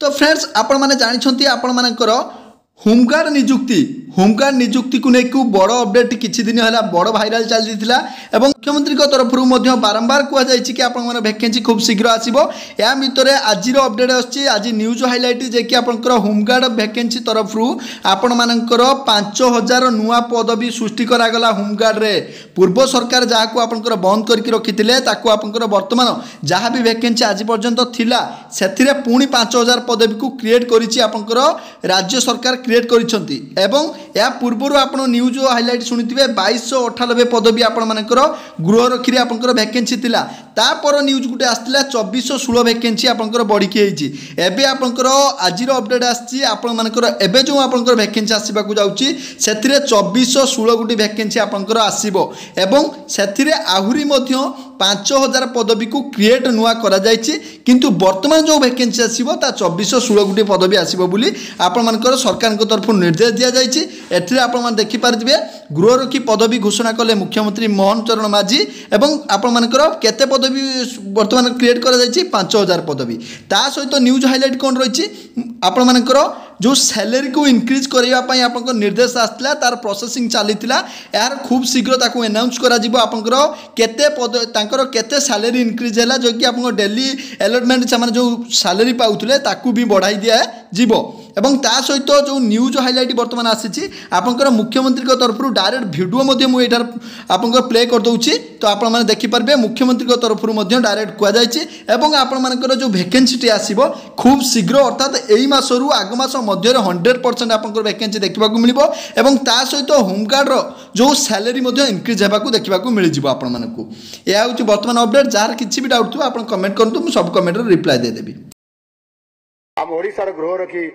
तो फ्रेंड्स आपण माने जानिछंती आपण मानकर होमगार्ड निजुक्ति को लेकिन बड़ अपडेट किछि दिन है बड़ भाइराल चली मुख्यमंत्री तरफ बारंबार कहुई कि आप वैकेंसी खूब शीघ्र आसो या भितर आज अपडेट आज न्यूज हाइलाइट जे कि आपंकर होमगार्ड वैकेंसी तरफ आपण मानकर 5000 नुआ पदवी सृष्टि करागला होमगार्ड रे पूर्व सरकार जहाँ आपंकर बंद करके रखिते आपंकर वर्तमान जहाँ भी वैकेंसी आज पर्यंत थिला से पुणी 5000 पदवी को क्रिएट करिछि आपंकर राज्य सरकार क्रिएट करिसंती एवं या पूर्वर आपण न्यूज हाइलाइट सुनिथिबे 2298 पदवी आपण मानकर गृहरक्षी आपंकर वैकेंसी थिला तापर न्यूज गुटे आस्तिला 2416 वैकेंसी आपंकर बढ़ी के होईची एबे आपंकर आजिर अपडेट आछि आपण मानकर एबे जो आपंकर वैकेंसी आसीबा को जाउची सेथिरे 2416 गुटी वैकेंसी आपंकर आसीबो एवं सेथिरे आहुरी मध्य 5000 पदवी को क्रिएट नुआ करा जायछि किंतु वर्तमान जो वैकेंसी आसीबो ता 2416 गुटी पदवी आसीबो बोली आपण मानकर सरकार को तरफ निर्देश दिया जायछि एथिरे आपण मान देखि पारथिबे गृहरक्षी पदवी घोषणा कले मुख्यमंत्री मोहन चरण माझी एवं आपण मानकर केते पदवी वर्तमान क्रिएट करा जायछि 5000 पदवी ता सहित न्यूज हाइलाइट कोन रहिछि आपण मानकर जो सैलरी को इनक्रीज करने आप निर्देश आसला तार प्रोसेसिंग चली यार खूब शीघ्र ताको अनाउंस करा आपंकर केते पद तांकर केते सैलरी इनक्रीज है जो कि आप डेली अलॉटमेंट से जो सैलरी पाउथले ताकू भी बढ़ाई दिया जीवो एवं ता सहित जो न्यूज हाइलाइट बर्तमान आसी आपंकर मुख्यमंत्री तरफ डायरेक्ट भिडियो मुझे आपंकर प्ले कर दूची तो आप देखिपारे मुख्यमंत्री तरफ डायरेक्ट कहुई एवं आपर जो वैकेंसी आसो खूब शीघ्र अर्थात यही मसरू आग मास मध्य 100% आपंकर वैकेंसी देखा मिल एवं ता सहित होमगार्ड जो सैलरी इनक्रीज होगा देखा मिल आपको यह हूँ बर्तमान अपडेट जार किसी भी डाउट थो आप कमेंट करूँ मुझे सब कमेंट रिप्लाई देदेवी आम ओडिशार गृहरक्षी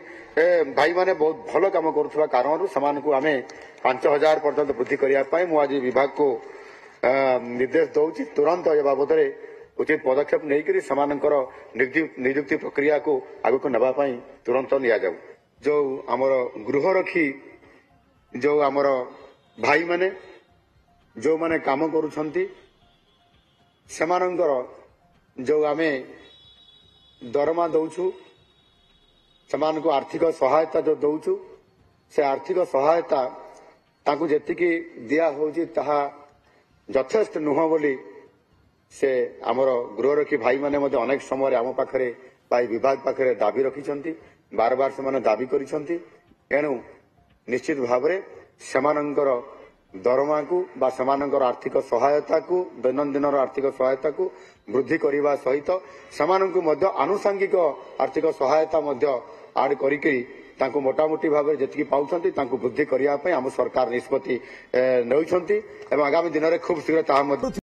भाई माने बहुत भल काम करुवा कारण से 5000 पर्यंत वृद्धि करने मुझे आज विभाग को निर्देश दौर तुरंत ए बाबद उचित पदक्षेप नहीं नियुक्ति प्रक्रिया को आगक नापी तुरंत नि जाऊ जो आमर गृहरक्षी जो आमर भाई माने जो माने काम करुछंती सेमानंकर जो आमे दरमा दौछु समान को आर्थिक सहायता जो दौचु से आर्थिक सहायता ताकू जेतिकी दिया होची ताहा यथेष्ट नुह बोली से आमर गृहरक्षी भाई माने मध्य अनेक समय आम पाखरे विभाग पाखरे दाबी रखिछंती बार बार से दाबी करिछंती एणु निश्चित भाव में सेमानंकर दरमा को बा सेमानंकर आर्थिक सहायता को दैनंदिन आर्थिक सहायता को वृद्धि करने सहित सेमानंकु मध्य आनुषंगिक आर्थिक सहायता मध्य आड करिकरी मोटामोटी भाव में जी पाँच वृद्धि करने आम सरकार निष्पत्ति नौछंती एवं आगामी दिन में खूब शीघ्र